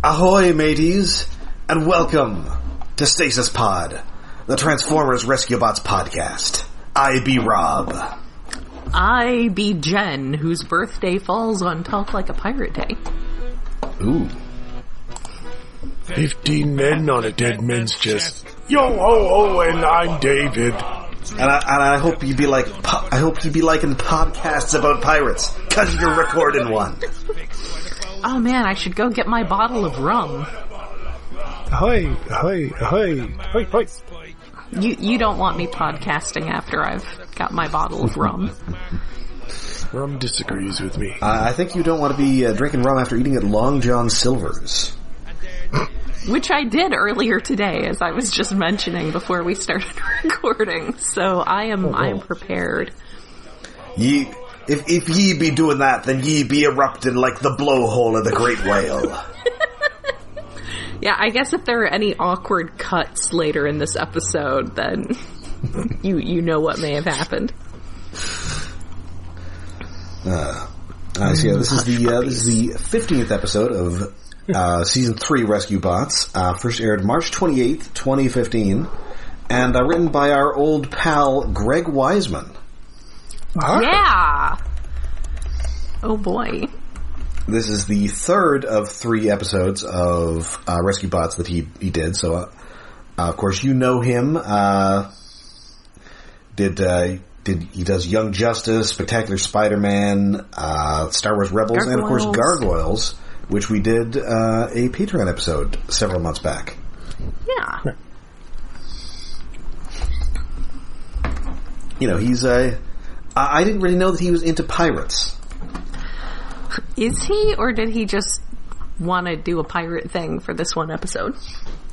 Ahoy, mateys, and welcome to Stasis Pod, the Transformers Rescue Bots podcast. I be Rob. I be Jen, whose birthday falls on Talk Like a Pirate Day. Ooh. 15 men on a dead man's chest. Yo ho ho, and I'm David. And I hope you be like, I hope you be liking podcasts about pirates, cause you're recording one. Oh man, I should go get my bottle of rum. Ahoy, ahoy, ahoy, ahoy, ahoy. You don't want me podcasting after I've got my bottle of rum. Rum disagrees with me. I think you don't want to be drinking rum after eating at Long John Silver's. Which I did earlier today, as I was just mentioning before we started recording. So I'm prepared. If ye be doing that, then ye be erupting like the blowhole of the great whale. Yeah, I guess if there are any awkward cuts later in this episode, then you know what may have happened. I see. This is the 15th episode of Season 3 Rescue Bots. First aired March 28th, 2015, and written by our old pal Greg Wiseman. Yeah! Oh boy. This is the third of 3 episodes of Rescue Bots that he did, so of course you know him. He does Young Justice, Spectacular Spider-Man, Star Wars Rebels, and of course Gargoyles, which we did a Patreon episode several months back. Yeah. You know, he's I didn't really know that he was into pirates. Is he, or did he just want to do a pirate thing for this one episode?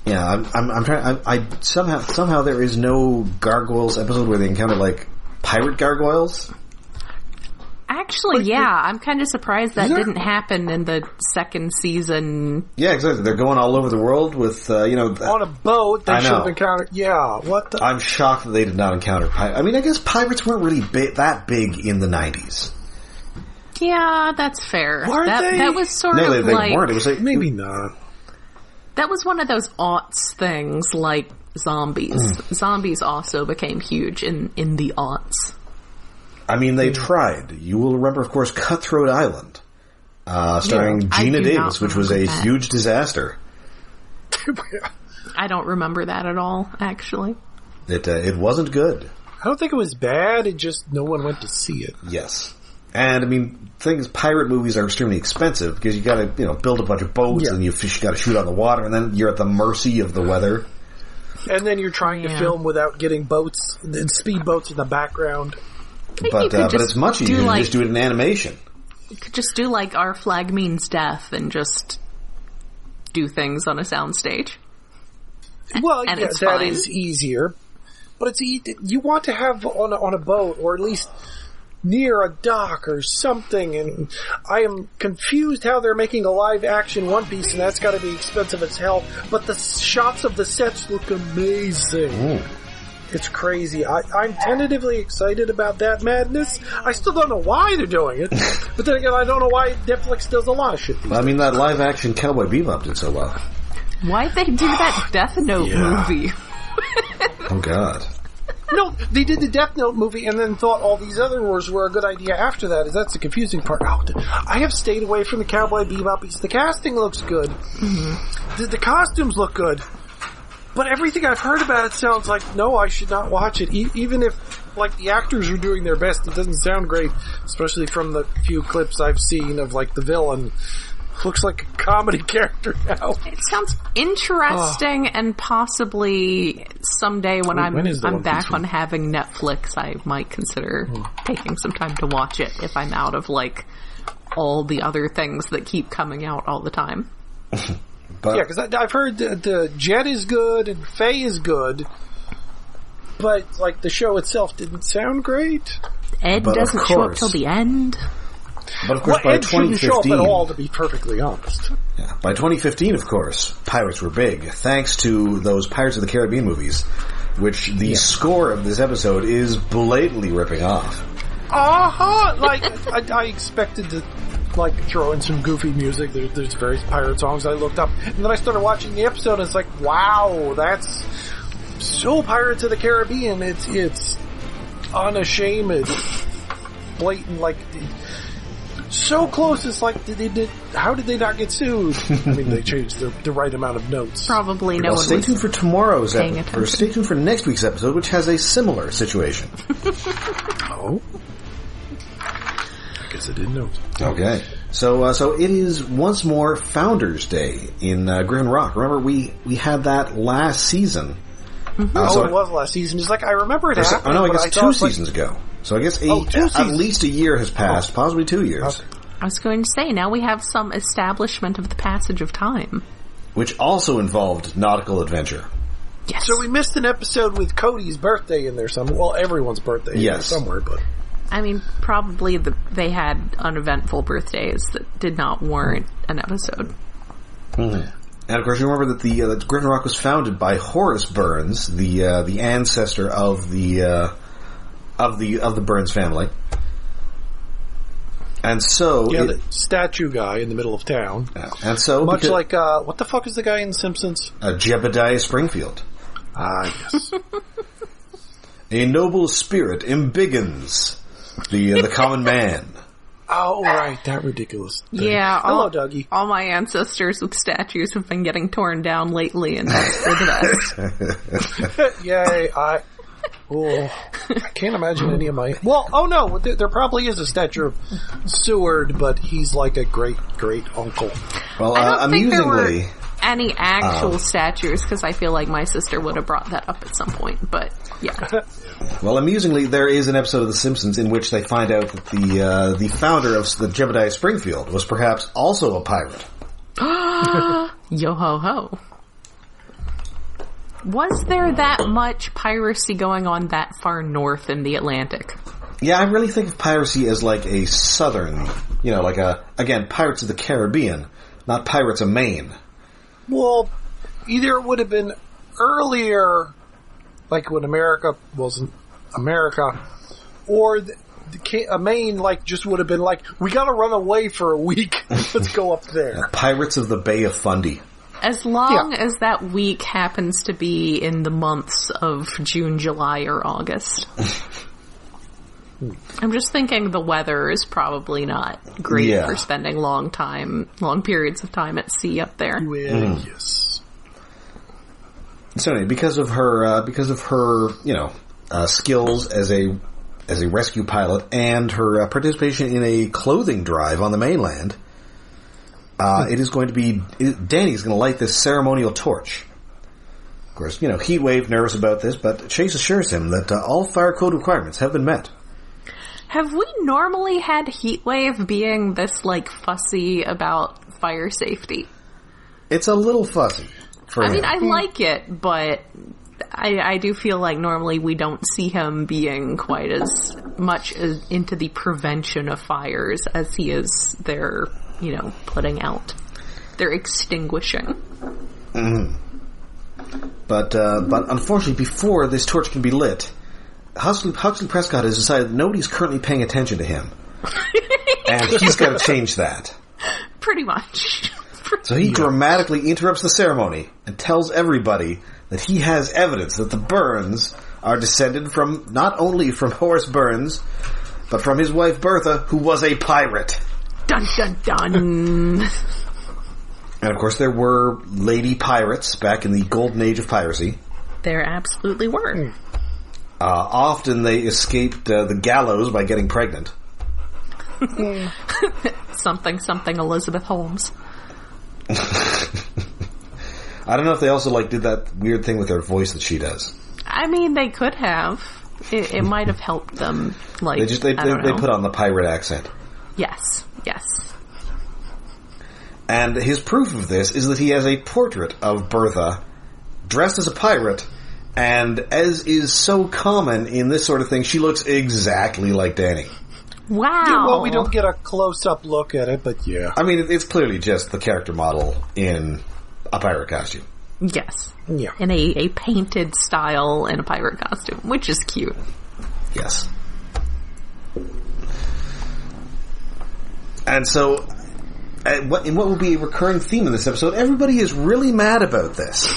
Yeah, I'm trying. I somehow there is no Gargoyles episode where they encounter like pirate gargoyles. Actually, yeah, I'm kind of surprised that didn't happen in the second season. Yeah, exactly. They're going all over the world with on a boat. They should have encountered. Yeah, what? I'm shocked that they did not encounter pirates. I mean, I guess pirates weren't really that big in the 90s. Yeah, that's fair. Were they? That was sort of they like... weren't. It was like... Maybe not. That was one of those aughts things, like zombies. Zombies also became huge in the aughts. I mean, they tried. You will remember, of course, Cutthroat Island, starring Gina Davis, which was a huge disaster. I don't remember that at all, actually. It wasn't good. I don't think it was bad, it just no one went to see it. Yes. And, I mean, things, pirate movies are extremely expensive because you gotta, build a bunch of boats and you gotta shoot on the water and then you're at the mercy of the weather. And then you're trying to film without getting boats and speedboats in the background. But it's much easier to just do it in animation. You could just do like Our Flag Means Death and just do things on a soundstage. Well, and yeah, that is easier. But it's you want to have on a boat, or at least near a dock or something, and I am confused how they're making a live-action One Piece, and that's got to be expensive as hell, but the shots of the sets look amazing. Ooh. It's crazy. I'm tentatively excited about that madness. I still don't know why they're doing it, but then again, I don't know why Netflix does a lot of shit these days. That live-action Cowboy Bebop did so well. Why'd they do that Death Note movie? Oh, God. No, they did the Death Note movie and then thought all these other wars were a good idea after that. That's the confusing part. Oh, I have stayed away from the Cowboy Bebop because the casting looks good. Mm-hmm. The costumes look good. But everything I've heard about it sounds like, no, I should not watch it. Even if, like, the actors are doing their best, it doesn't sound great. Especially from the few clips I've seen of, like, the villain. Looks like a comedy character now. It sounds interesting, and possibly someday when I'm back on having Netflix, I might consider taking some time to watch it if I'm out of, like, all the other things that keep coming out all the time. Yeah, because I've heard the Jet is good and Faye is good, but, like, the show itself didn't sound great. Ed doesn't show up till the end. But of course, by Ed 2015, shouldn't show up at all, to be perfectly honest. Yeah, by 2015, of course, pirates were big, thanks to those Pirates of the Caribbean movies, which the score of this episode is blatantly ripping off. Like, I expected to like throw in some goofy music. There's various pirate songs I looked up, and then I started watching the episode, and it's like, wow, that's so Pirates of the Caribbean. It's unashamed, blatant, like so close. It's like how did they not get sued? I mean, they changed the right amount of notes. Probably no one. Stay tuned for tomorrow's episode, or stay tuned for next week's episode, which has a similar situation. Oh. I guess I didn't know. Okay. So it is once more Founders Day in Griffin Rock. Remember, we had that last season. Mm-hmm. It was last season. It's like, I remember it happening. I guess 2 seasons ago. So I guess at least a year has passed, possibly 2 years. Okay. I was going to say, now we have some establishment of the passage of time. Which also involved nautical adventure. Yes. So we missed an episode with Cody's birthday in there somewhere. Well, everyone's birthday in there somewhere, but... I mean, probably they had uneventful birthdays that did not warrant an episode. Mm-hmm. And of course, you remember that that Griffin Rock was founded by Horace Burns, the ancestor of the Burns family. And so... the statue guy in the middle of town. And so... Much like, what the fuck is the guy in Simpsons? Jebediah Springfield. Ah, yes. A noble spirit embiggens the common man. Oh, right, that ridiculous thing. Yeah. Hello, Dougie. All my ancestors with statues have been getting torn down lately, and that's for the best. Yay, I can't imagine any of my... Well, no, there probably is a statue of Seward, but he's like a great-great-uncle. Well, I don't think there amusingly... were any actual statues, because I feel like my sister would have brought that up at some point, but yeah. Well, amusingly, there is an episode of The Simpsons in which they find out that the founder of the Jebediah Springfield was perhaps also a pirate. Yo ho ho. Was there that much piracy going on that far north in the Atlantic? Yeah, I really think of piracy as like a southern, again, Pirates of the Caribbean, not Pirates of Maine. Well, either it would have been earlier, like when America wasn't America, or Maine, just would have been like, we gotta run away for a week. Let's go up there. Pirates of the Bay of Fundy. As long as that week happens to be in the months of June, July, or August. I'm just thinking the weather is probably not great for spending long periods of time at sea up there. Well, yes. So anyway, because of her, skills as a rescue pilot and her participation in a clothing drive on the mainland, it is going to be Dani's going to light this ceremonial torch. Of course, Heatwave nervous about this, but Chase assures him that all fire code requirements have been met. Have we normally had Heatwave being this, fussy about fire safety? It's a little fussy for him. I like it, but I do feel like normally we don't see him being quite as much into the prevention of fires as he is their, putting out. They're extinguishing. Mm-hmm. But unfortunately, before this torch can be lit, Huxley Prescott has decided that nobody's currently paying attention to him. And he's got to change that. Pretty much. So he dramatically interrupts the ceremony and tells everybody that he has evidence that the Burns are descended from, not only from Horace Burns, but from his wife Bertha, who was a pirate. Dun dun dun! And of course there were lady pirates back in the golden age of piracy. There absolutely were. Often they escaped the gallows by getting pregnant. Something Elizabeth Holmes. I don't know if they also did that weird thing with their voice that she does. I mean, they could have. It might have helped them. They put on the pirate accent. Yes. And his proof of this is that he has a portrait of Bertha dressed as a pirate. And as is so common in this sort of thing, she looks exactly like Dani. Wow. Yeah, well, we don't get a close-up look at it, but yeah. I mean, it's clearly just the character model in a pirate costume. Yes. Yeah. In a painted style in a pirate costume, which is cute. And so, in what will be a recurring theme in this episode, everybody is really mad about this.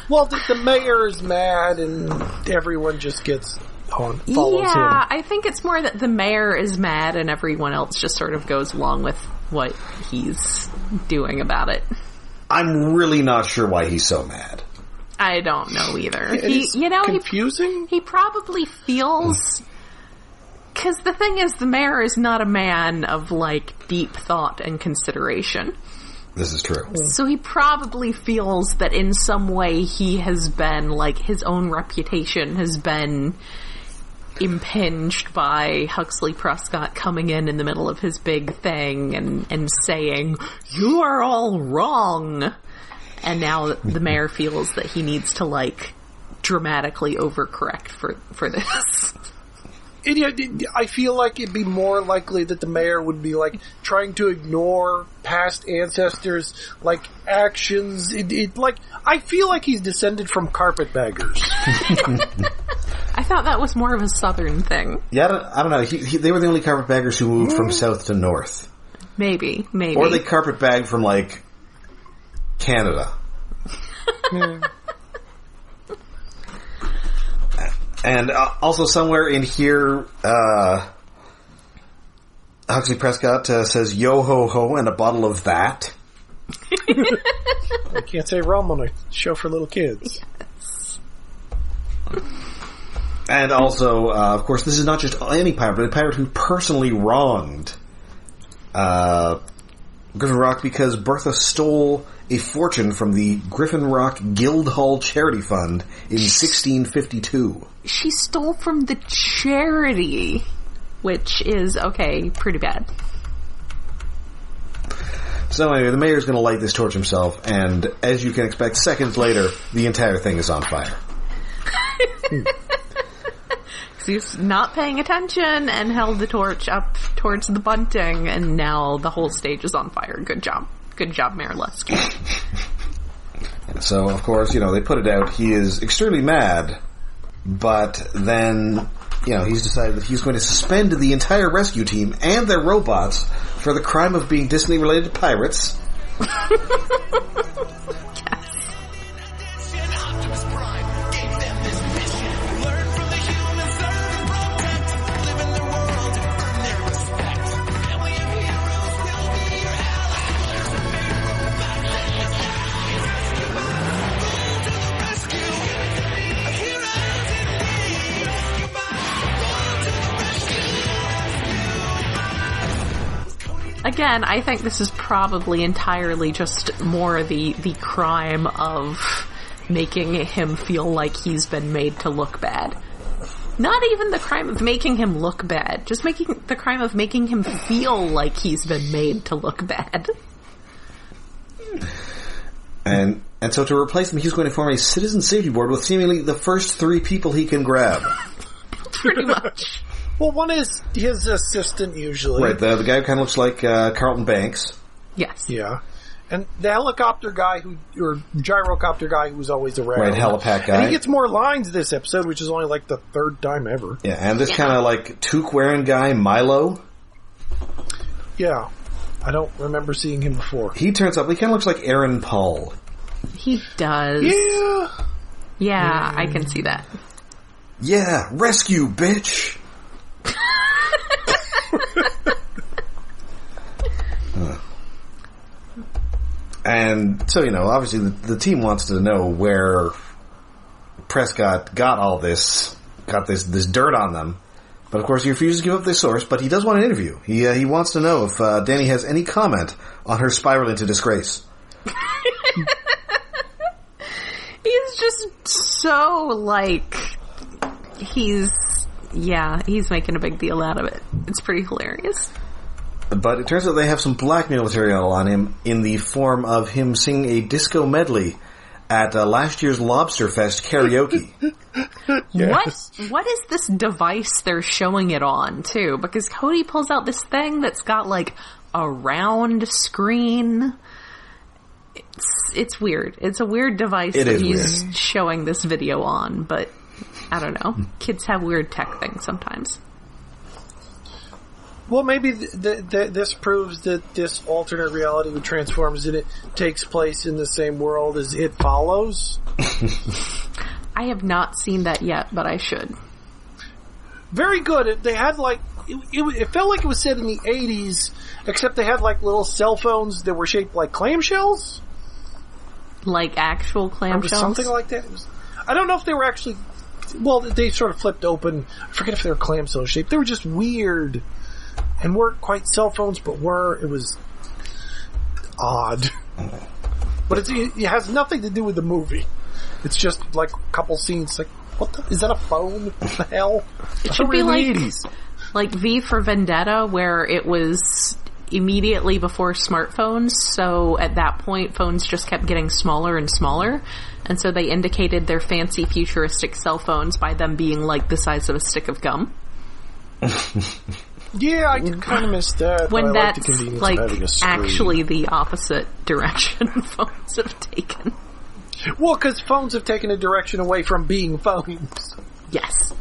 Well, the mayor is mad, and everyone just follows him. I think it's more that the mayor is mad, and everyone else just sort of goes along with what he's doing about it. I'm really not sure why he's so mad. I don't know either. It's confusing. He probably feels... Because the thing is, the mayor is not a man of, like, deep thought and consideration. This is true. So he probably feels that in some way he has been, like, his own reputation has been impinged by Huxley Prescott coming in the middle of his big thing and saying, "You are all wrong." And now the mayor feels that he needs to, like, dramatically overcorrect for this. I feel like it'd be more likely that the mayor would be, like, trying to ignore past ancestors, like, actions. I feel like he's descended from carpetbaggers. I thought that was more of a southern thing. Yeah, I don't know. They were the only carpetbaggers who moved from south to north. Maybe. Or they carpetbagged from, like, Canada. And also somewhere in here, Huxley Prescott says, "Yo ho ho," and a bottle of that. I can't say rum on a show for little kids. Yes. And also, of course, this is not just any pirate, but a pirate who personally wronged Griffin Rock because Bertha stole a fortune from the Griffin Rock Guildhall Charity Fund in 1652. She stole from the charity, which is, okay, pretty bad. So anyway, the mayor's going to light this torch himself, and as you can expect, seconds later, the entire thing is on fire. He's not paying attention and held the torch up towards the bunting, and now the whole stage is on fire. Good job. Good job, Mayor Luskey. So, of course, they put it out. He is extremely mad, but then, he's decided that he's going to suspend the entire rescue team and their robots for the crime of being distantly related to pirates. Again, I think this is probably entirely just more the crime of making him feel like he's been made to look bad. Not even the crime of making him look bad, just the crime of making him feel like he's been made to look bad. And so to replace him, he's going to form a citizen safety board with seemingly the first 3 people he can grab. Pretty much. Well, one is his assistant, usually. Right, the guy who kind of looks like Carlton Banks. Yes. Yeah. And the helicopter guy or gyrocopter guy who's always around. Right, helipack guy. And he gets more lines this episode, which is only like the 3rd time ever. Yeah, and this kind of like toque-wearing guy, Milo. Yeah. I don't remember seeing him before. He turns up, he kind of looks like Aaron Paul. He does. Yeah, I can see that. Yeah, rescue, bitch! And so, obviously the team wants to know where Prescott got this dirt on them. But of course he refuses to give up this source, but he does want an interview. He wants to know if Dani has any comment on her spiral into disgrace. He's just so, he's making a big deal out of it. It's pretty hilarious. But it turns out they have some blackmail material on him in the form of him singing a disco medley at last year's Lobster Fest karaoke. Yes. What is this device they're showing it on, too? Because Cody pulls out this thing that's got, a round screen. It's weird. It's a weird device that he's showing this video on, but... I don't know. Kids have weird tech things sometimes. Well, maybe this proves that this alternate reality with Transformers in it takes place in the same world as It Follows. I have not seen that yet, but I should. Very good. They had it felt like it was set in the 80s, except they had little cell phones that were shaped like clamshells. Like actual clamshells? Something like that. I don't know if they were actually... Well, they sort of flipped open. I forget if they were clamshell shaped. They were just weird. And weren't quite cell phones, but were. It was odd. But it has nothing to do with the movie. It's just a couple scenes. What the? Is that a phone? What the hell? It should be like V for Vendetta, where it was immediately before smartphones, so at that point phones just kept getting smaller and smaller, and so they indicated their fancy futuristic cell phones by them being the size of a stick of gum. Yeah, I kind of missed that. When that's actually the opposite direction phones have taken. Well, because phones have taken a direction away from being phones. Yes.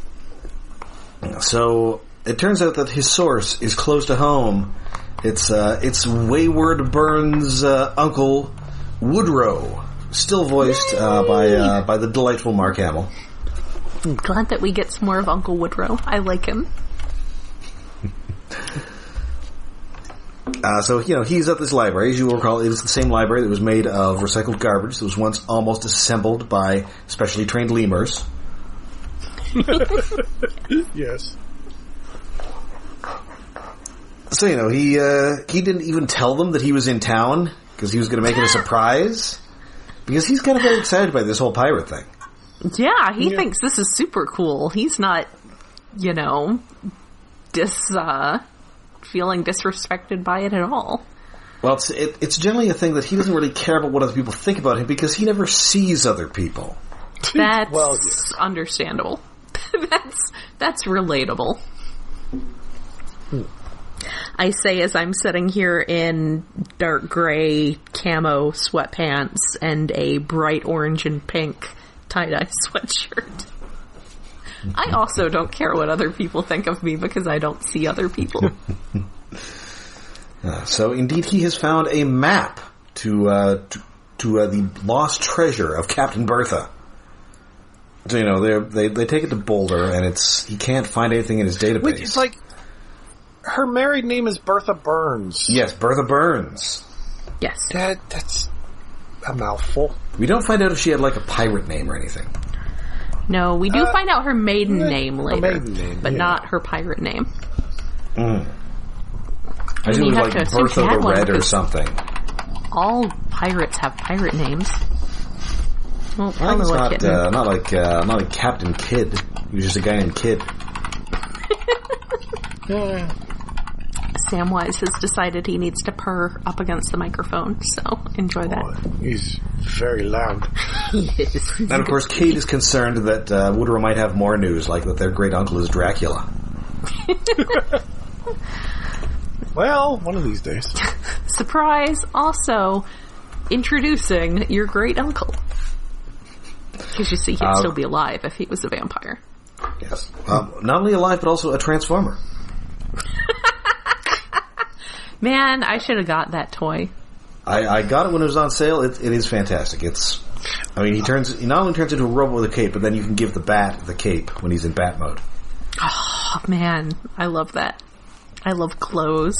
So it turns out that his source is close to home. It's Wayward Burns' Uncle Woodrow, still voiced by the delightful Mark Hamill. I'm glad that we get some more of Uncle Woodrow. I like him. So he's at this library. As you will recall, it is the same library that was made of recycled garbage that was once almost assembled by specially trained lemurs. Yes. So, he didn't even tell them that he was in town because he was going to make it a surprise. Because he's kind of very excited by this whole pirate thing. Yeah, he thinks this is super cool. He's not, feeling disrespected by it at all. Well, it's generally a thing that he doesn't really care about what other people think about him because he never sees other people. That's understandable. That's relatable. I say as I'm sitting here in dark gray camo sweatpants and a bright orange and pink tie-dye sweatshirt. I also don't care what other people think of me because I don't see other people. So indeed he has found a map to the lost treasure of Captain Bertha. So, they take it to Boulder and he can't find anything in his database. Wait, it's her married name is Bertha Burns. Yes, Bertha Burns. Yes. That's a mouthful. We don't find out if she had a pirate name or anything. No, we do find out her maiden name later, but yeah. Not her pirate name. I think it was Bertha the Red or something. All pirates have pirate names. Well, I think it's not like Captain Kidd. He was just a guy named Kidd. Samwise has decided he needs to purr up against the microphone, so enjoy that. He's very loud. He is. And of course, Kate is concerned that Woodrow might have more news, like that their great uncle is Dracula. Well, one of these days. Surprise! Also, introducing your great uncle. Because you see, he'd still be alive if he was a vampire. Yes. Not only alive, but also a transformer. Man, I should have got that toy. I got it when it was on sale. It is fantastic. He not only turns into a robot with a cape, but then you can give the bat the cape when he's in bat mode. Oh, man. I love that. I love clothes.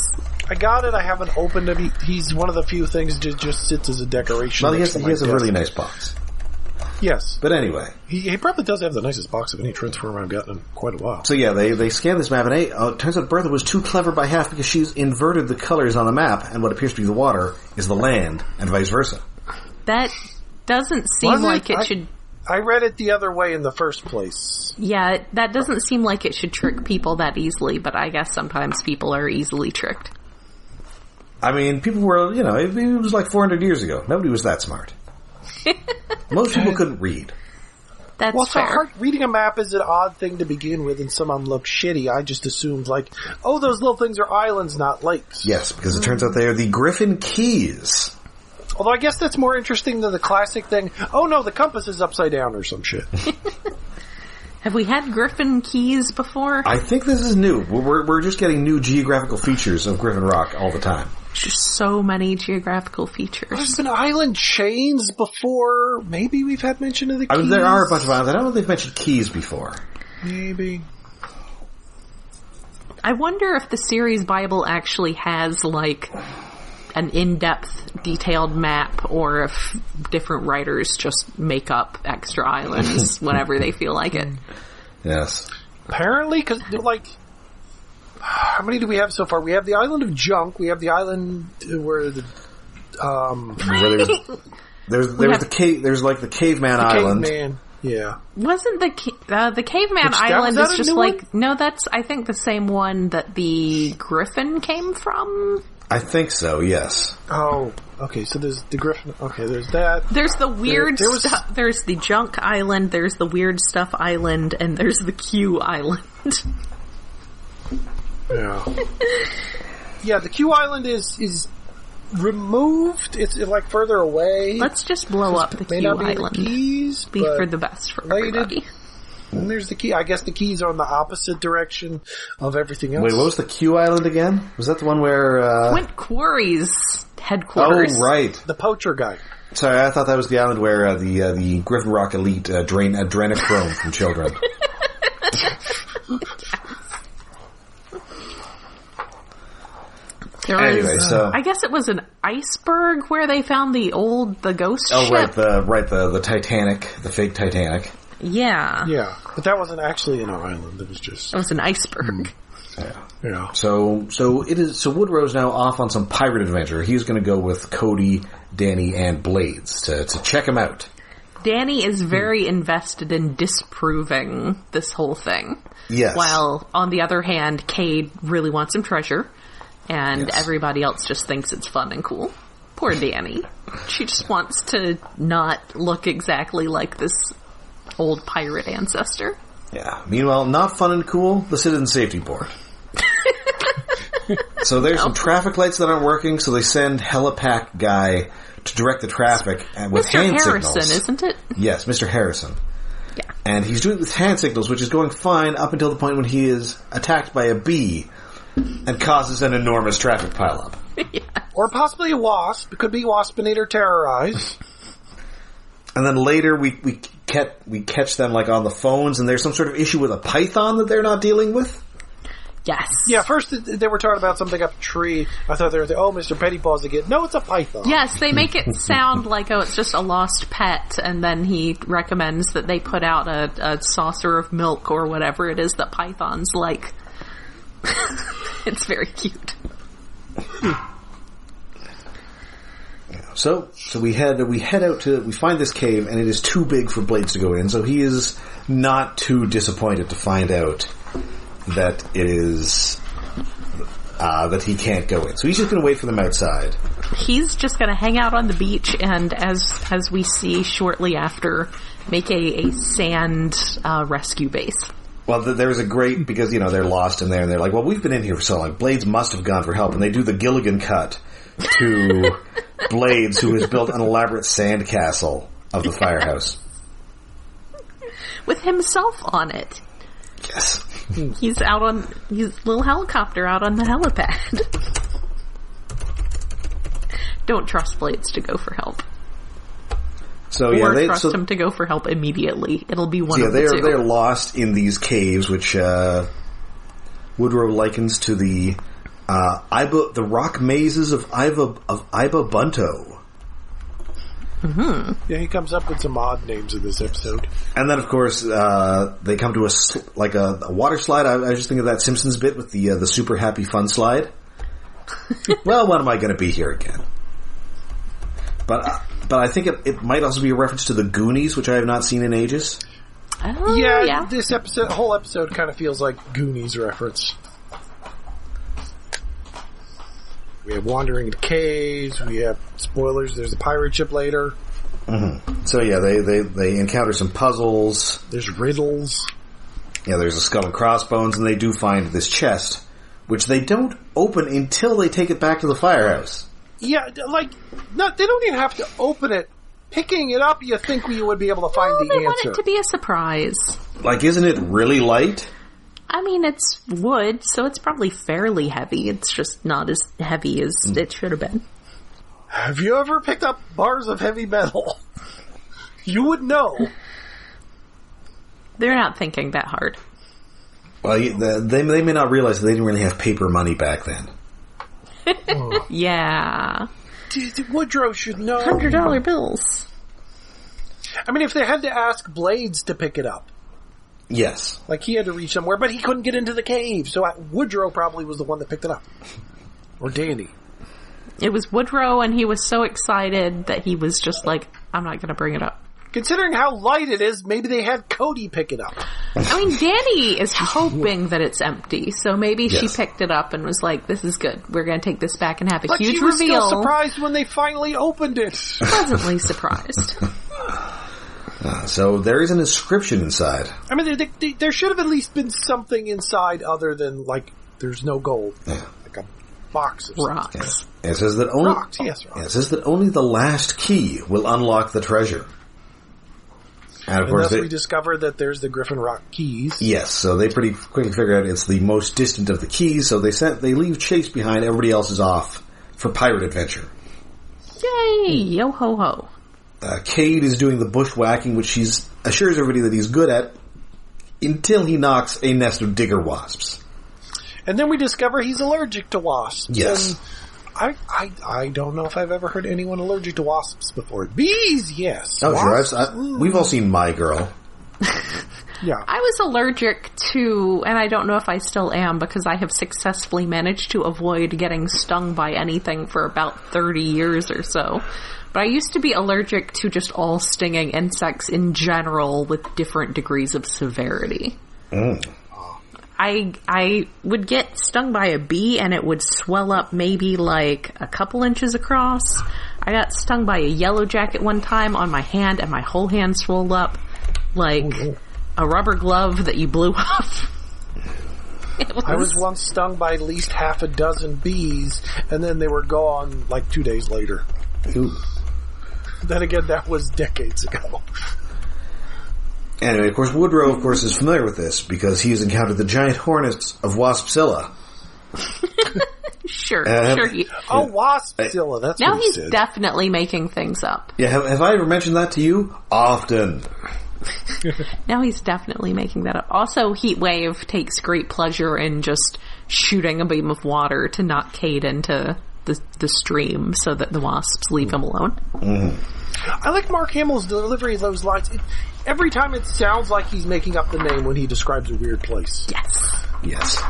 I got it. I haven't opened him. He's one of the few things that just sits as a decoration. Well, he has a really nice box. Yes. But anyway. He probably does have the nicest box of any Transformer I've gotten in quite a while. So yeah, they scan this map, and it turns out Bertha was too clever by half because she's inverted the colors on the map, and what appears to be the water is the land, and vice versa. That doesn't seem like it should... I read it the other way in the first place. Yeah, that doesn't seem like it should trick people that easily, but I guess sometimes people are easily tricked. I mean, people were, it was like 400 years ago. Nobody was that smart. Most people couldn't read. That's fair. Reading a map is an odd thing to begin with, and someone looks shitty. I just assumed, those little things are islands, not lakes. Yes, because it turns out they are the Griffin Keys. Although I guess that's more interesting than the classic thing, oh no, the compass is upside down or some shit. Have we had Griffin Keys before? I think this is new. We're just getting new geographical features of Griffin Rock all the time. Just so many geographical features. There's been island chains before. Maybe we've had mention of the keys. I mean, there are a bunch of islands. I don't know if they've mentioned keys before. Maybe. I wonder if the series Bible actually has, like, an in-depth, detailed map, or if different writers just make up extra islands whenever they feel like it. Yes. Apparently, because, like, how many do we have so far? We have the island of Junk. We have the island where the, there's the cave. There's like the caveman island. Caveman. Yeah. Wasn't the caveman island is just like one? No? That's I think the same one that the Griffin came from. I think so. Yes. Oh, okay. So there's the Griffin. Okay, there's that. There's the weird stuff. There's the Junk Island. There's the weird stuff island, and there's the Q Island. Yeah. Yeah. The Q Island is removed. It's like further away. Let's just blow up the Q Island. Be for the best for everybody. And there's the key. I guess the keys are in the opposite direction of everything else. Wait, what was the Q Island again? Was that the one where Quint Quarry's headquarters? Oh, right. The poacher guy. Sorry, I thought that was the island where the Griffin Rock elite drain adrenochrome from children. Anyway, so I guess it was an iceberg where they found the ghost ship. Oh, right, the Titanic, the fake Titanic. Yeah. Yeah, but that wasn't actually an island. It was an iceberg. Yeah. So Woodrow's now off on some pirate adventure. He's going to go with Cody, Dani, and Blades to check him out. Dani is very invested in disproving this whole thing. Yes. While, on the other hand, Kade really wants some treasure, and everybody else just thinks it's fun and cool. Poor Dani. She just wants to not look exactly like this old pirate ancestor. Yeah. Meanwhile, not fun and cool, the Citizen Safety Board. So there's some traffic lights that aren't working, so they send Helipack guy to direct the traffic with hand signals. Mr. Harrison, isn't it? Yes, Mr. Harrison. Yeah. And he's doing it with hand signals, which is going fine up until the point when he is attacked by a bee and causes an enormous traffic pileup. Yeah. Or possibly a wasp. It could be Waspinator terrorized. And then later we catch them like on the phones, and there's some sort of issue with a python that they're not dealing with. Yes. Yeah, first they were talking about something up a tree. I thought they were saying, Mr. Pettypaws again. No, it's a python. Yes, they make it sound like, it's just a lost pet, and then he recommends that they put out a saucer of milk or whatever it is that pythons like. It's very cute. So we head out we find this cave, and it is too big for Blades to go in, so he is not too disappointed to find out that it is, that he can't go in. So he's just gonna wait for them outside. He's just gonna hang out on the beach, and as we see shortly after, make a sand, rescue base. Well, there's a great, because, they're lost in there, and they're like, well, we've been in here for so long. Blades must have gone for help, and they do the Gilligan cut to Blades, who has built an elaborate sand castle of the firehouse. With himself on it. Yes. He's little helicopter out on the helipad. Don't trust Blades to go for help. So trust him to go for help immediately. It'll be one of the two. They're lost in these caves, which Woodrow likens to the rock mazes of Iba Bunto. Mm-hmm. Yeah, he comes up with some odd names in this episode. And then, of course, they come to a water slide. I was just thinking of that Simpsons bit with the super happy fun slide. Well, when am I going to be here again? But I think it might also be a reference to the Goonies, which I have not seen in ages. Oh, yeah. This whole episode kind of feels like Goonies reference. We have wandering into caves. We have spoilers. There's a pirate ship later. Mm-hmm. So yeah, they encounter some puzzles. There's riddles. Yeah, there's a skull and crossbones, and they do find this chest, which they don't open until they take it back to the firehouse. Yeah, they don't even have to open it. picking it up, you think you would be able to find the answer. They want it to be a surprise. Like, isn't it really light? I mean, it's wood, so it's probably fairly heavy. It's just not as heavy as it should have been. Have you ever picked up bars of heavy metal? You would know. They're not thinking that hard. Well, they may not realize that they didn't really have paper money back then. Yeah. Woodrow should know. $100 bills. I mean, if they had to ask Blades to pick it up. Yes. Like, he had to reach somewhere, but he couldn't get into the cave, so Woodrow probably was the one that picked it up. Or Dani. It was Woodrow, and he was so excited that he was just like, I'm not going to bring it up. Considering how light it is, maybe they had Cody pick it up. I mean, Dani is hoping that it's empty, so maybe she picked it up and was like, this is good. We're going to take this back and have a huge reveal. But she was still surprised when they finally opened it. Pleasantly surprised. So there is an inscription inside. I mean, there should have at least been something inside other than, like, there's no gold. Yeah. Like a box of rocks. Yeah. It says that only rocks. Yes, rocks. It says that only the last key will unlock the treasure. And of course, we discover that there's the Griffin Rock keys. Yes, so they pretty quickly figure out it's the most distant of the keys. So they leave Chase behind. Everybody else is off for pirate adventure. Yay! Yo ho ho. Kade is doing the bushwhacking, which she assures everybody that he's good at, until he knocks a nest of digger wasps. And then we discover he's allergic to wasps. Yes. And I don't know if I've ever heard anyone allergic to wasps before. Bees, yes. Oh, sure. We've all seen My Girl. Yeah. I was allergic to, and I don't know if I still am, because I have successfully managed to avoid getting stung by anything for about 30 years or so. But I used to be allergic to just all stinging insects in general with different degrees of severity. I would get stung by a bee and it would swell up maybe like a couple inches across. I got stung by a yellow jacket one time on my hand and my whole hand swelled up like a rubber glove that you blew off. I was once stung by at least half a dozen bees and then they were gone like 2 days later. Ooh. Then again, that was decades ago. Anyway, of course, Woodrow, is familiar with this because he's encountered the giant hornets of Waspzilla. Sure. Waspzilla, that's now what he said. Now he's definitely making things up. Yeah, have I ever mentioned that to you? Often. Now he's definitely making that up. Also, Heatwave takes great pleasure in just shooting a beam of water to knock Kade into the stream so that the wasps leave him alone. I like Mark Hamill's delivery of those lines. Every time it sounds like he's making up the name when he describes a weird place. Yes.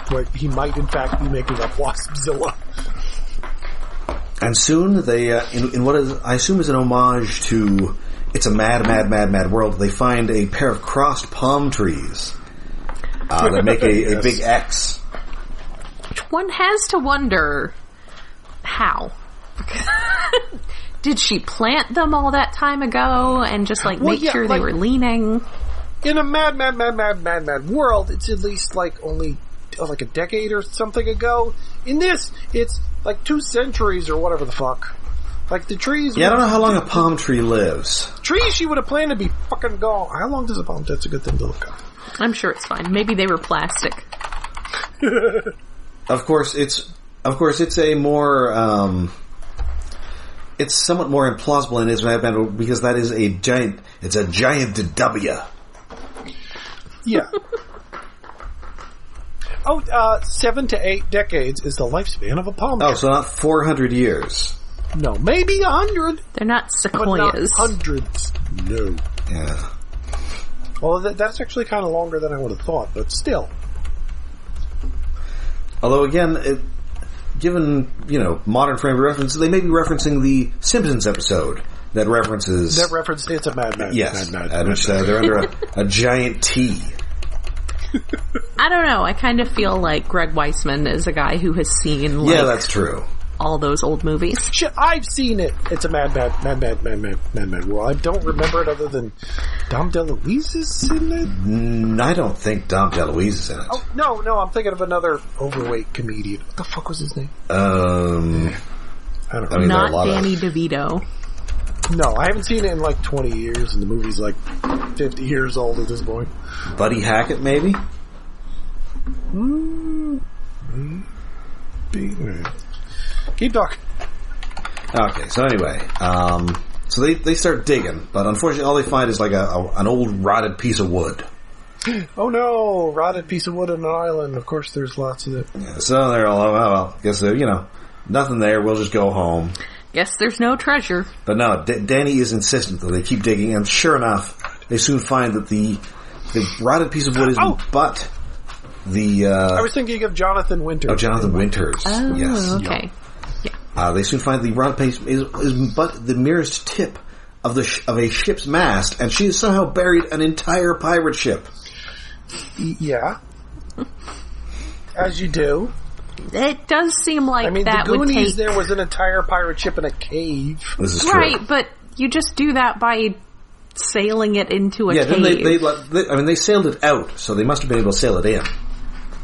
But he might in fact be making up Waspzilla. And soon they, in what is, I assume is an homage to It's a Mad, Mad, Mad, Mad World, they find a pair of crossed palm trees that make a big X. Which one has to wonder how. Did she plant them all that time ago and just make sure they were leaning? In a mad, mad, mad, mad, mad, mad world, it's at least only a decade or something ago. In this, it's 2 centuries or whatever the fuck. The trees... Yeah, I don't know how long a palm tree lives. Trees she would have planted to be fucking gone. How long does a palm... That's a good thing to look up. I'm sure it's fine. Maybe they were plastic. Of course, it's a more... it's somewhat more implausible in his mad because that is a giant... It's a giant W. Yeah. 7 to 8 decades is the lifespan of a palm tree. Oh, so not 400 years. No, maybe 100. They're not sequoias. But not hundreds. No. Yeah. Well, that's actually kind of longer than I would have thought, but still. Although, again, given, modern frame of reference, they may be referencing the Simpsons episode that references... It's a Mad Mad. Yes. Mad, they're under a giant T. I don't know. I kind of feel like Greg Weisman is a guy who has seen, yeah, that's true. all those old movies. Shit, I've seen it. It's a mad world. I don't remember it other than Dom DeLuise is in it. I don't think Dom DeLuise is in it. Oh, no, I'm thinking of another overweight comedian. What the fuck was his name? I I don't know. I mean, not Danny DeVito. No, I haven't seen it in like 20 years, and the movie's like 50 years old at this point. Buddy Hackett, maybe? Keep talking. Okay, so anyway, so they start digging, but unfortunately all they find is like an old rotted piece of wood. Oh no, rotted piece of wood on an island. Of course there's lots of it. Yeah, so they're all, oh well, guess, nothing there, we'll just go home. Guess there's no treasure. But no, Dani is insistent that they keep digging, and sure enough, they soon find that the rotted piece of wood isn't but the... I was thinking of Jonathan Winters. Oh, Jonathan Winters. Oh, yes. Okay. They soon find the rotted piece is but the merest tip of a ship's mast, and she has somehow buried an entire pirate ship. Yeah. As you do. It does seem like that the would take... Goonies, there was an entire pirate ship in a cave. This is true. Right, but you just do that by sailing it into a cave. Then they sailed it out, so they must have been able to sail it in.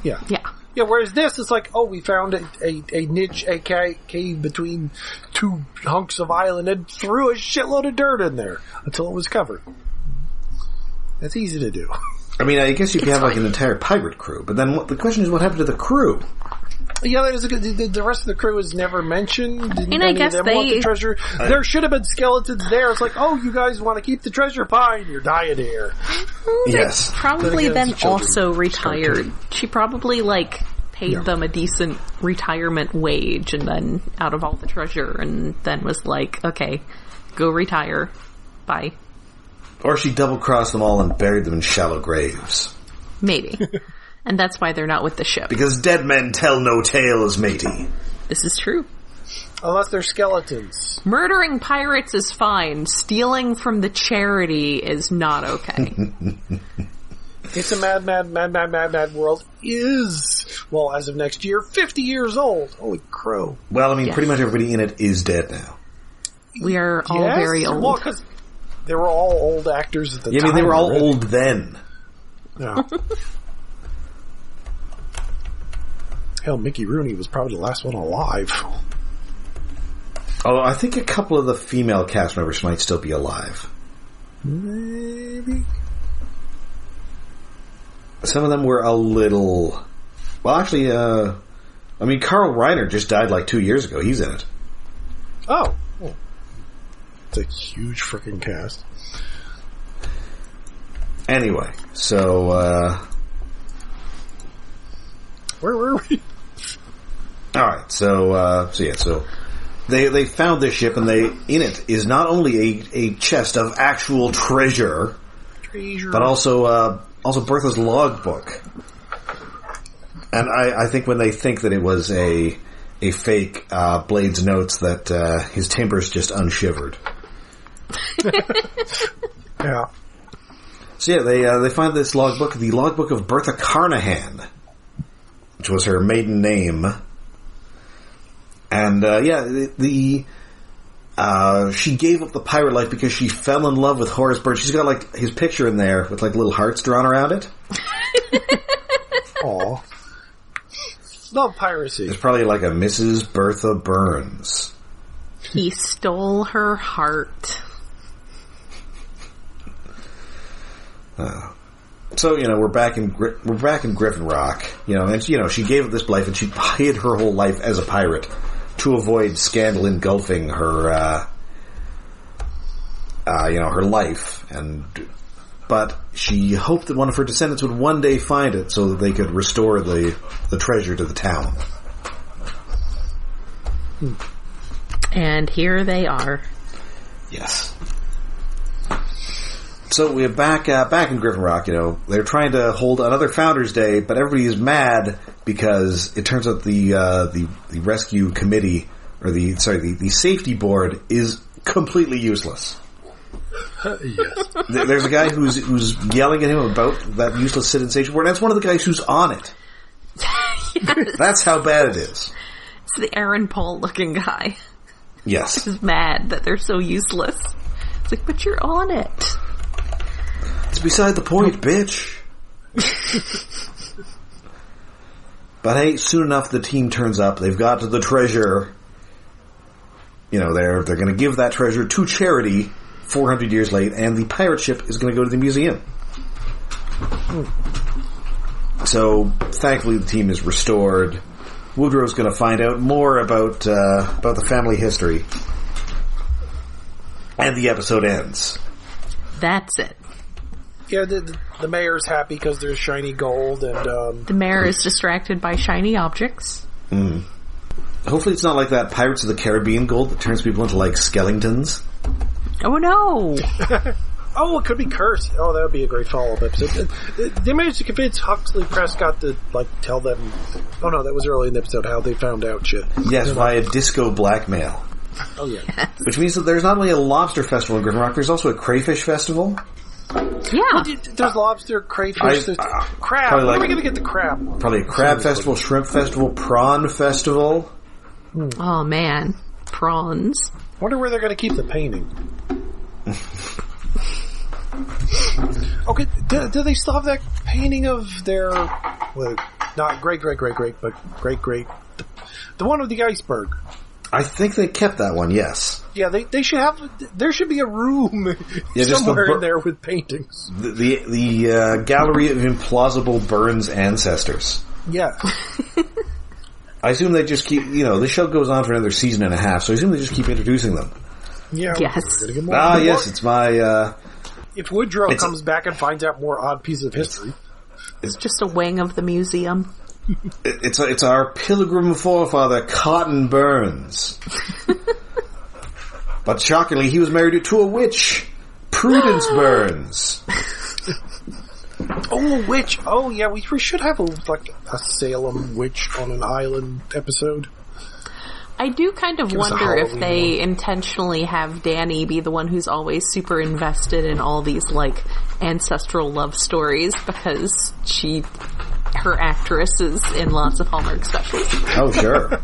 Yeah. Yeah. Yeah, whereas this is like, we found a niche, a cave between two hunks of island and threw a shitload of dirt in there until it was covered. That's easy to do. I mean, I guess you could have like an entire pirate crew, but then the question is what happened to the crew? Yeah, that is the rest of the crew is never mentioned. Didn't I any guess of them want the treasure? There should have been skeletons there. It's like, you guys want to keep the treasure? Fine, you're dying here. Yes. Probably then also retired. She probably paid them a decent retirement wage, and then out of all the treasure, and then was like, okay, go retire. Bye. Or she double-crossed them all and buried them in shallow graves. Maybe. And that's why they're not with the ship. Because dead men tell no tales, matey. This is true. Unless they're skeletons. Murdering pirates is fine. Stealing from the charity is not okay. It's a mad world. Well, as of next year, 50 years old. Holy crow. Well, I mean, pretty much everybody in it is dead now. We are all very old. Well, because they were all old actors at the time. I mean, they were all old then. Yeah. Hell, Mickey Rooney was probably the last one alive. Although I think a couple of the female cast members might still be alive. Maybe. Some of them were a little... Well, actually, Carl Reiner just died 2 years ago. He's in it. Oh. It's a huge freaking cast. Anyway, so, where were we? Alright, so they found this ship, and in it is not only a chest of actual treasure, but also Bertha's logbook. And I think when they think that it was a fake, Blades notes that his timber's just unshivered. Yeah. So yeah, they find this logbook, the logbook of Bertha Carnahan, which was her maiden name. And she gave up the pirate life because she fell in love with Horace Burns. She's got his picture in there with little hearts drawn around it. Aw. Love piracy. It's probably like a Mrs. Bertha Burns. He stole her heart. So we're back in Griffin Rock, and she gave up this life, and she hid her whole life as a pirate to avoid scandal engulfing her, her life, but she hoped that one of her descendants would one day find it so that they could restore the treasure to the town. And here they are. Yes. So we're back in Griffin Rock. They're trying to hold another Founders Day, but everybody is mad because it turns out the rescue committee, or the safety board is completely useless. Yes. There's a guy who's yelling at him about that useless sit-in safety board, and that's one of the guys who's on it. Yes. That's how bad it is. It's the Aaron Paul looking guy. Yes. He's mad that they're so useless. It's like, but you're on it. It's beside the point, bitch. But hey, soon enough the team turns up. They've got to the treasure. they're going to give that treasure to charity 400 years late, and the pirate ship is going to go to the museum. So, thankfully, the team is restored. Woodrow's going to find out more about the family history. And the episode ends. That's it. Yeah, the mayor's happy because there's shiny gold, and the mayor is distracted by shiny objects. Mm. Hopefully it's not like that Pirates of the Caribbean gold that turns people into, like, skeletons. Oh, no! Oh, it could be cursed. Oh, that would be a great follow-up episode. They managed to convince Huxley Prescott to, like, tell them... Oh, no, that was early in the episode, how they found out shit. Yes, via disco blackmail. Oh, yeah. Yes. Which means that there's not only a lobster festival in Griffin Rock, there's also a crayfish festival. Yeah. Well, there's lobster, crayfish, there's crab. Where are we going to get the crab? Probably a crab festival, shrimp festival, prawn festival. Oh, man. Prawns. Wonder where they're going to keep the painting. Okay, do they still have that painting of their... Well, not great, but great. The one with the iceberg. I think they kept that one, yes. Yeah, they should have... There should be a room somewhere in there with paintings. The Gallery of Implausible Burns Ancestors. Yeah. I assume they just keep... the show goes on for another season and a half, so I assume they just keep introducing them. Yeah. Yes. Yes, it's my... If Woodrow comes back and finds out more odd pieces of history... It's just a wing of the museum. It's our pilgrim forefather, Cotton Burns. But shockingly, he was married to a witch, Prudence Burns. Oh, a witch. Oh, yeah, we should have a Salem witch on an island episode. I do kind of wonder if they intentionally have Dani be the one who's always super invested in all these, like, ancestral love stories because her actress is in lots of Hallmark specials. Oh, sure.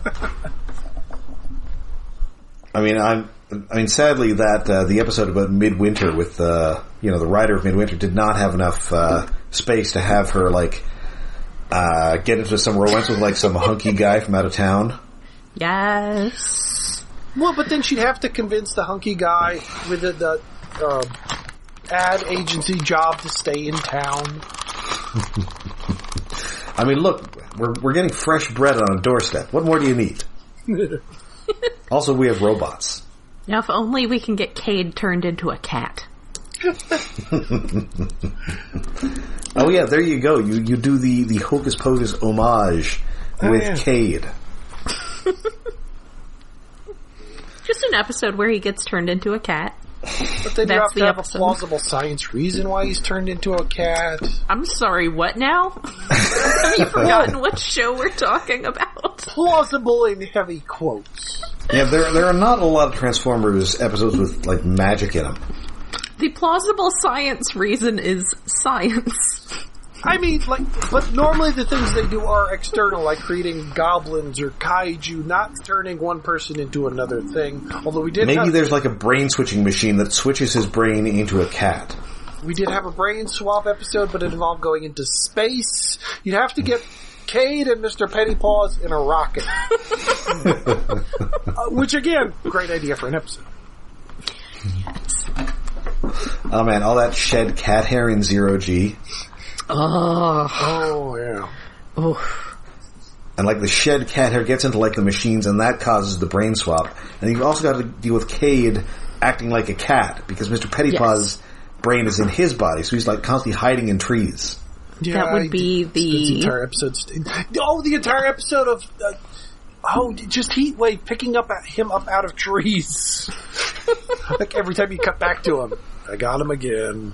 I mean, sadly, that the episode about Midwinter with the writer of Midwinter did not have enough space to have her get into some romance with like some hunky guy from out of town. Yes. Well, but then she'd have to convince the hunky guy with the ad agency job to stay in town. I mean, look, we're getting fresh bread on a doorstep. What more do you need? Also, we have robots. Now, if only we can get Kade turned into a cat. Oh yeah, there you go. You do the Hocus Pocus homage with Kade. Just an episode where he gets turned into a cat. But then you have to have a plausible science reason why he's turned into a cat. I'm sorry, what now? Have you forgotten what show we're talking about? Plausible in heavy quotes. Yeah, there are not a lot of Transformers episodes with, like, magic in them. The plausible science reason is science. I mean, but normally the things they do are external, like creating goblins or kaiju, not turning one person into another thing. Although we did there's like a brain switching machine that switches his brain into a cat. We did have a brain swap episode, but it involved going into space. You'd have to get Kade and Mr. Pettypaws in a rocket. Which, again, great idea for an episode. Yes. Oh man, all that shed cat hair in 0G. Oh, yeah. Oh. And like the shed cat hair gets into like the machines and that causes the brain swap. And you've also got to deal with Kade acting like a cat because Mr. Pettypaw's brain is in his body, so he's like constantly hiding in trees. Yeah, that would be the entire episode. The entire episode of just Heatwave picking him up out of trees. Like every time you cut back to him, I got him again.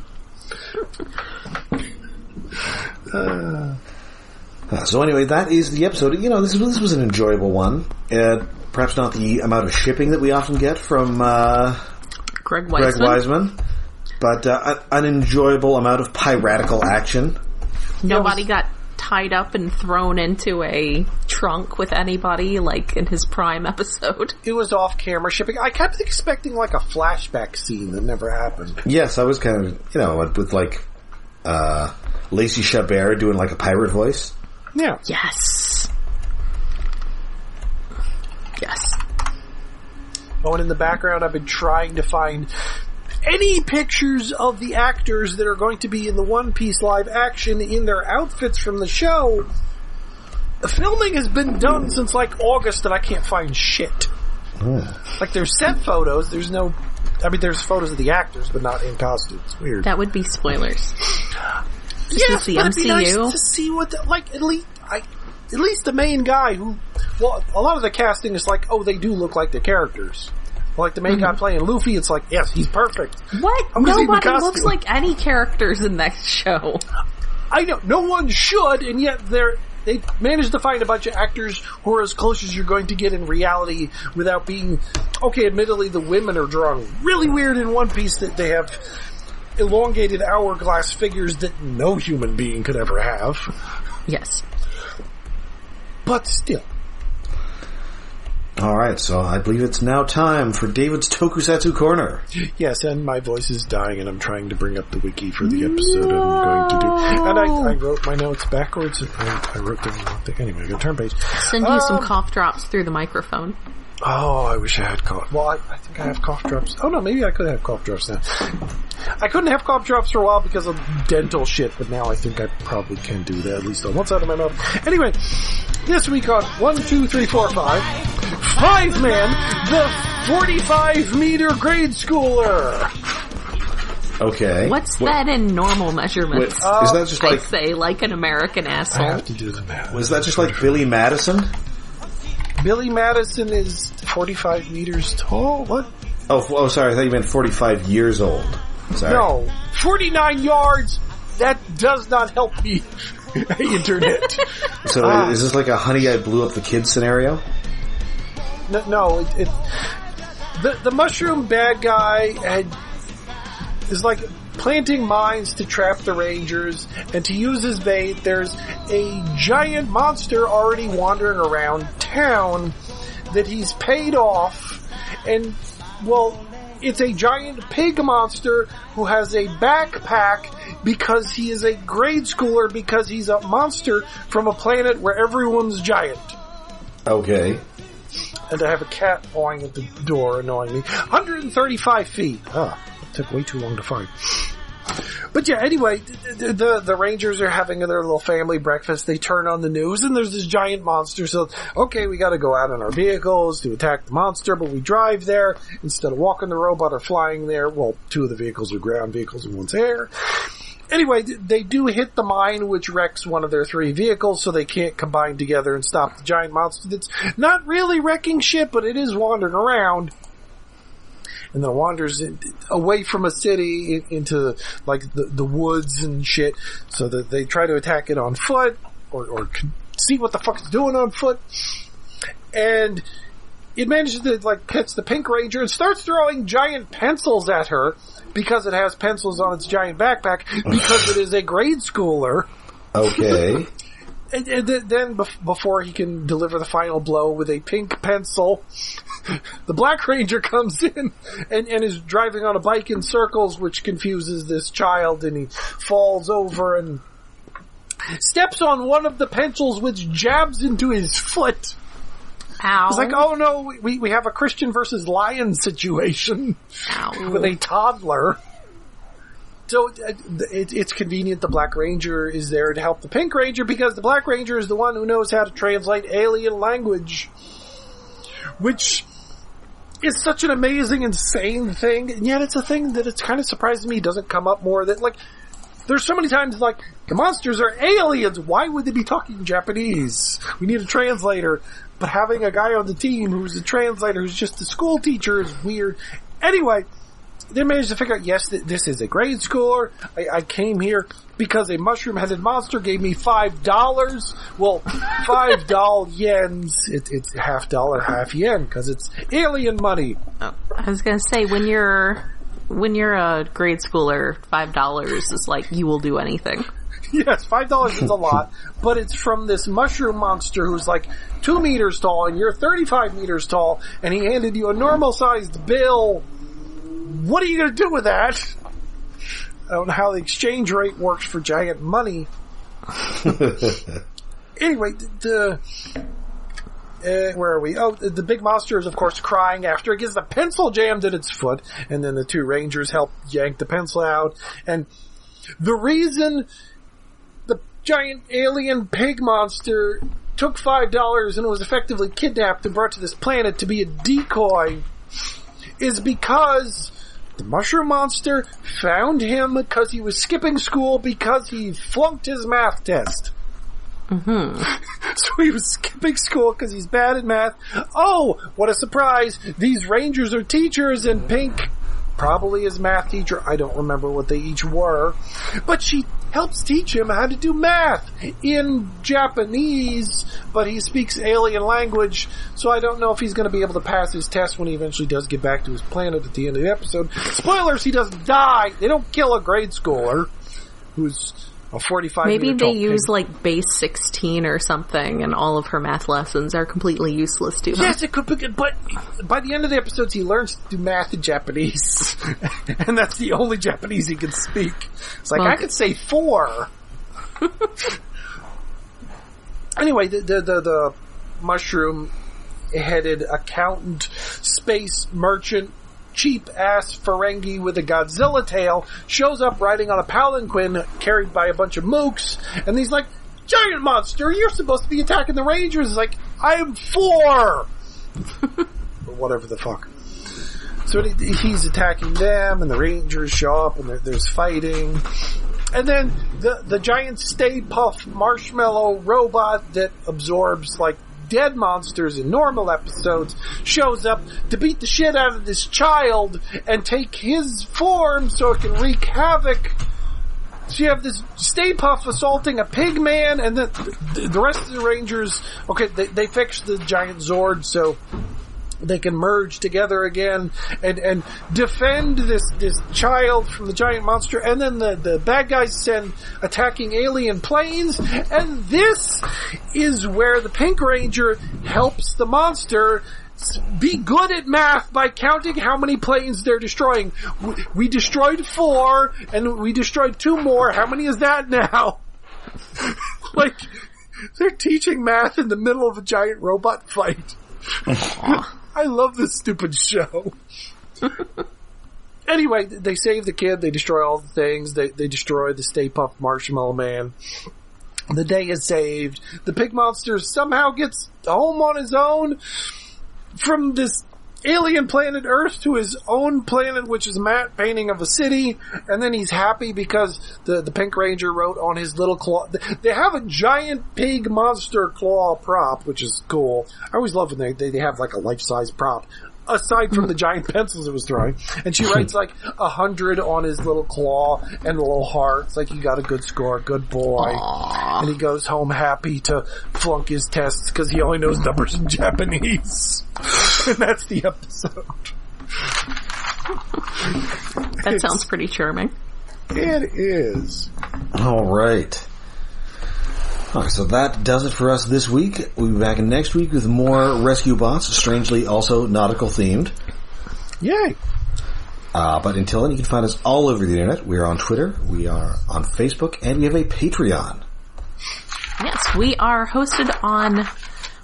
So anyway, that is the episode. This was an enjoyable one. Perhaps not the amount of shipping that we often get from Greg Weisman, but an enjoyable amount of piratical action. Nobody got tied up and thrown into a trunk with anybody like in his Prime episode. It was off-camera shipping. I kept expecting like a flashback scene that never happened. Yes, I was kind of, with like Lacey Chabert doing like a pirate voice. Yeah. Yes. Oh, Oh, and in the background, I've been trying to find any pictures of the actors that are going to be in the One Piece live action in their outfits from the show. The filming has been done since like August and I can't find shit. Like there's set photos, there's photos of the actors but not in costume. It's weird. That would be spoilers. Yes, the but MCU? it'd be nice to see what at least the main guy who, well, a lot of the casting is like, oh, they do look like the characters. Like the main guy playing Luffy, it's like, yes, he's perfect. What? Nobody looks like any characters in that show. I know, no one should, and yet they managed to find a bunch of actors who are as close as you're going to get in reality without being, okay, admittedly the women are drawn really weird in One Piece that they have elongated hourglass figures that no human being could ever have. Yes. But still. Alright, so I believe it's now time for David's Tokusatsu Corner. Yes, and my voice is dying and I'm trying to bring up the wiki for the episode I'm going to do. And I wrote my notes backwards. I wrote them wrong thing. Anyway, go turn page. Send you some cough drops through the microphone. Oh, I wish I had cough. Well, I think I have cough drops. Oh no, maybe I could have cough drops now. I couldn't have cough drops for a while because of dental shit, but now I think I probably can do that, at least on one side of my mouth. Anyway, this week on 1, 2, 3, 4, 5, 5-man, the 45-meter grade schooler. Okay. What's that in normal measurements? Is that just like... I say, like an American asshole. I have to do the math. Was that just like Billy Madison? Billy Madison is 45 meters tall? What? Oh, sorry, I thought you meant 45 years old. Sorry. No, 49 yards! That does not help me, internet. So is this like a Honey, I Blew Up the Kid scenario? No, the mushroom bad guy is like planting mines to trap the Rangers, and to use his bait, there's a giant monster already wandering around town that he's paid off, and, well, it's a giant pig monster who has a backpack because he is a grade schooler because he's a monster from a planet where everyone's giant. Okay. And I have a cat pawing at the door, annoying me. 135 feet. It took way too long to find. But yeah, anyway, the Rangers are having their little family breakfast. They turn on the news, and there's this giant monster. So, okay, we gotta go out in our vehicles to attack the monster, but we drive there instead of walking the robot or flying there. Well, 2 of the vehicles are ground vehicles and one's air. Anyway, they do hit the mine, which wrecks one of their 3 vehicles, so they can't combine together and stop the giant monster that's not really wrecking shit, but it is wandering around. And then wanders away from a city into, like, the woods and shit, so that they try to attack it on foot, or see what the fuck it's doing on foot. And it manages to, like, catch the Pink Ranger and starts throwing giant pencils at her, because it has pencils on its giant backpack, because it is a grade schooler. Okay. And then before he can deliver the final blow with a pink pencil, the Black Ranger comes in and is driving on a bike in circles, which confuses this child, and he falls over and steps on one of the pencils, which jabs into his foot. Ow. It's like, oh no, we have a Christian versus lion situation. Ow. With a toddler. So it's convenient the Black Ranger is there to help the Pink Ranger, because the Black Ranger is the one who knows how to translate alien language. Which is such an amazing, insane thing, and yet it's a thing that it's kind of surprising me doesn't come up more. That, like, there's so many times, like, the monsters are aliens, why would they be talking Japanese? We need a translator. But having a guy on the team who's a translator who's just a school teacher is weird. Anyway, they managed to figure out, yes, this is a grade schooler. I came here because a mushroom-headed monster gave me $5. Well, $5 yens. It's $half, half yen, because it's alien money. Oh, I was gonna say, when you're a grade schooler, $5 is like, you will do anything. Yes, $5 is a lot, but it's from this mushroom monster who's like 2 meters tall, and you're 35 meters tall, and he handed you a normal-sized bill. What are you going to do with that? I don't know how the exchange rate works for giant money. Anyway, where are we? Oh, the big monster is, of course, crying after it gets the pencil jammed in its foot, and then the two rangers help yank the pencil out. And the reason the giant alien pig monster took $5 and was effectively kidnapped and brought to this planet to be a decoy is because the mushroom monster found him because he was skipping school because he flunked his math test. Mm-hmm. So he was skipping school because he's bad at math. Oh, what a surprise. These rangers are teachers, and Pink probably his math teacher. I don't remember what they each were. But she helps teach him how to do math in Japanese, but he speaks alien language, so I don't know if he's going to be able to pass his test when he eventually does get back to his planet at the end of the episode. Spoilers, he doesn't die. They don't kill a grade schooler who's a 45 Maybe they use like base 16 or something, and all of her math lessons are completely useless to him. Yes, it could be good, but by the end of the episodes, he learns to do math in Japanese, and that's the only Japanese he can speak. It's like, I could say 4. Anyway, the mushroom-headed accountant, space merchant, cheap-ass Ferengi with a Godzilla tail shows up riding on a palanquin carried by a bunch of mooks, and he's like, giant monster, you're supposed to be attacking the Rangers. He's like, I'm 4! Or whatever the fuck. So he's attacking them, and the Rangers show up, and there's fighting. And then the giant Stay Puft marshmallow robot that absorbs, like, dead monsters in normal episodes shows up to beat the shit out of this child and take his form so it can wreak havoc. So you have this Stay Puft assaulting a pig man, and then the rest of the Rangers, okay, they fixed the giant Zord so they can merge together again and defend this child from the giant monster. And then the bad guys send attacking alien planes. And this is where the Pink Ranger helps the monster be good at math by counting how many planes they're destroying. We destroyed 4, and we destroyed 2 more. How many is that now? Like, they're teaching math in the middle of a giant robot fight. I love this stupid show. Anyway, they save the kid, they destroy all the things, they destroy the Stay Puft Marshmallow Man. The day is saved. The pig monster somehow gets home on his own from this alien planet Earth to his own planet, which is a matte painting of a city, and then he's happy because the Pink Ranger wrote on his little claw. They have a giant pig monster claw prop, which is cool. I always love when they have like a life-size prop, aside from the giant pencils it was throwing. And she writes like 100 on his little claw and a little heart. It's like, you got a good score, good boy. Aww. And he goes home happy to flunk his tests because he only knows numbers in Japanese. And that's the episode. That sounds pretty charming. It is. All right. All right, so that does it for us this week. We'll be back next week with more Rescue Bots, strangely also nautical themed. Yay! But until then, you can find us all over the internet. We are on Twitter, we are on Facebook, and we have a Patreon. Yes, we are hosted on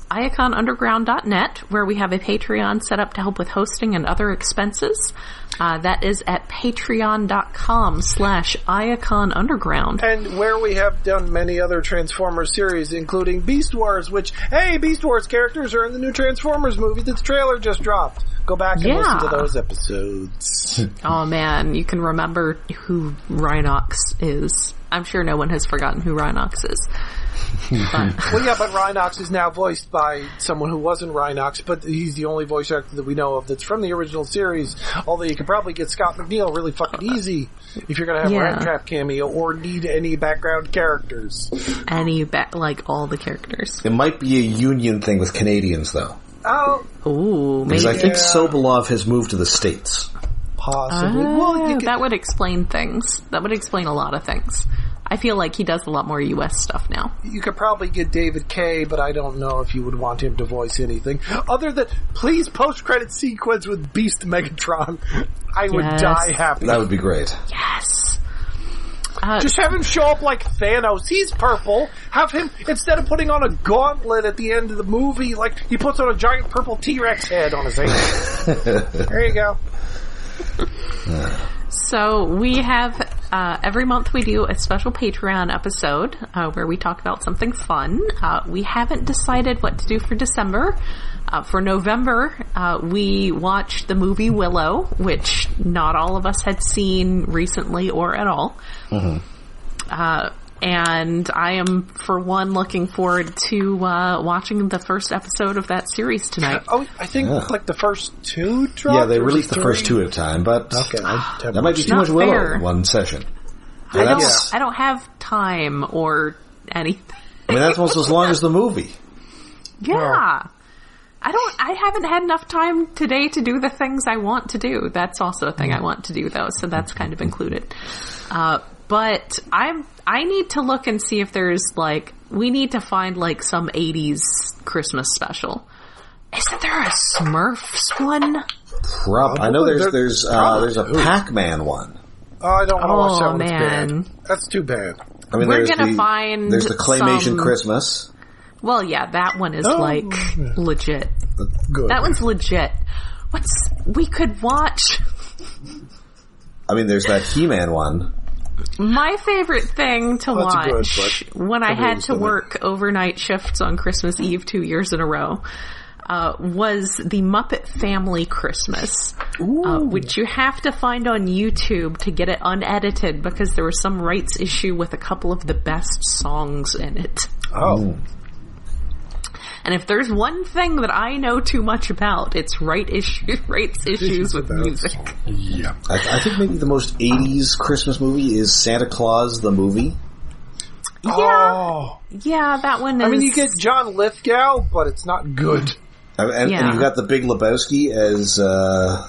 iaconunderground.net, where we have a Patreon set up to help with hosting and other expenses. That is at patreon.com/iaconunderground. And where we have done many other Transformers series, including Beast Wars, which, hey, Beast Wars characters are in the new Transformers movie that the trailer just dropped. Go back and listen to those episodes. Oh man, you can remember who Rhinox is. I'm sure no one has forgotten who Rhinox is. Well, yeah, but Rhinox is now voiced by someone who wasn't Rhinox, but he's the only voice actor that we know of that's from the original series, although you could probably get Scott McNeil really fucking easy if you're going to have a Rat Trap cameo or need any background characters. Like all the characters. It might be a union thing with Canadians, though. Oh. Ooh, maybe. Because I think Sobolov has moved to the States. Possibly. Well, that would explain things. That would explain a lot of things. I feel like he does a lot more U.S. stuff now. You could probably get David Kaye, but I don't know if you would want him to voice anything. Other than, please post-credit sequence with Beast Megatron. I would die happy. That would be great. Yes. Just have him show up like Thanos. He's purple. Have him, instead of putting on a gauntlet at the end of the movie, like, he puts on a giant purple T-Rex head on his head. There you go. So we have, every month we do a special Patreon episode, where we talk about something fun. We haven't decided what to do for December. For November, we watched the movie Willow, which not all of us had seen recently or at all. Mm-hmm. And I am, for one, looking forward to watching the first episode of that series tonight. Oh, I think like the first two dropped? Yeah, they released the first two at a time, but okay, that might be too much Willow in one session. Yeah, I don't have time or anything. I mean, that's almost as long as the movie. Yeah. I haven't had enough time today to do the things I want to do. That's also a thing I want to do, though, so that's kind of included. But I need to look and see if there's, like, we need to find, like, some 80s Christmas special. Isn't there a Smurfs one? I know there's a Pac-Man one. Oh, I don't want to watch that one. Man. That's too bad. I mean, we're going to find there's the Claymation Christmas. Well, yeah, that one is, legit. Good. That one's legit. We could watch... I mean, there's that He-Man one. My favorite thing to watch when I had to work overnight shifts on Christmas Eve 2 years in a row was the Muppet Family Christmas, which you have to find on YouTube to get it unedited because there was some rights issue with a couple of the best songs in it. Oh. And if there's one thing that I know too much about, it's rights issues with music. Yeah. I think maybe the most 80s Christmas movie is Santa Claus the Movie. Yeah. Oh. Yeah, that one is... I mean, you get John Lithgow, but it's not good. And you got the Big Lebowski as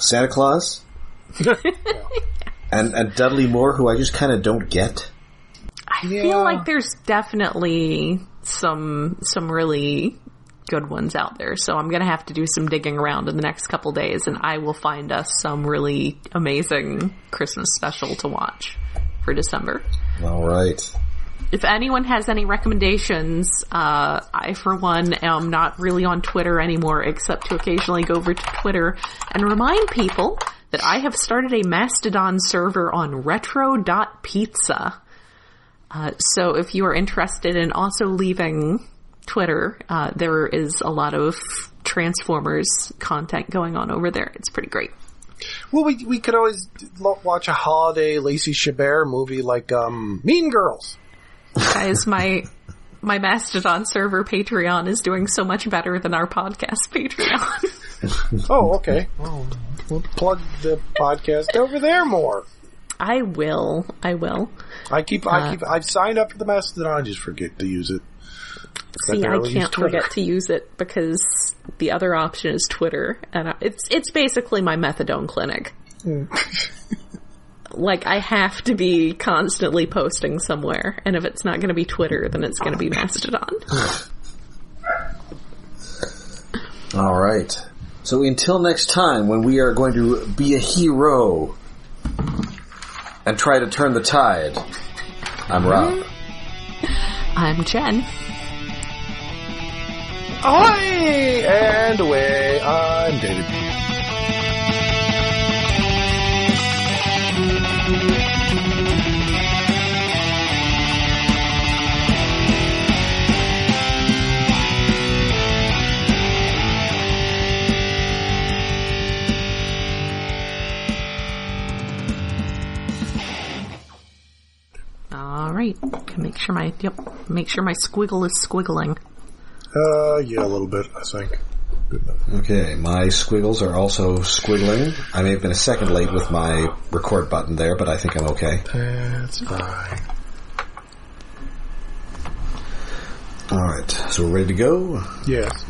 Santa Claus. and Dudley Moore, who I just kind of don't get. I feel like there's definitely some really good ones out there, so I'm gonna have to do some digging around in the next couple days, and I will find us some really amazing Christmas special to watch for December. All right. If anyone has any recommendations, I, for one, am not really on Twitter anymore, except to occasionally go over to Twitter and remind people that I have started a Mastodon server on retro.pizza. So if you are interested in also leaving Twitter, there is a lot of Transformers content going on over there. It's pretty great. Well, we could always watch a holiday Lacey Chabert movie like Mean Girls. Guys, my Mastodon server Patreon is doing so much better than our podcast Patreon. Oh, okay. Well, we'll plug the podcast over there more. I will. I've signed up for the Mastodon. I just forget to use it. See, I can't forget to use it because the other option is Twitter, and it's basically my methadone clinic. Like, I have to be constantly posting somewhere, and if it's not going to be Twitter, then it's going to be Mastodon. All right. So until next time, when we are going to be a hero and try to turn the tide, I'm Rob. I'm Jen. Ahoy! And away, I'm David. All right. Make sure my squiggle is squiggling. Yeah, a little bit, I think. Good enough. Okay, my squiggles are also squiggling. I may have been a second late with my record button there, but I think I'm okay. That's fine. Alright, so we're ready to go? Yes.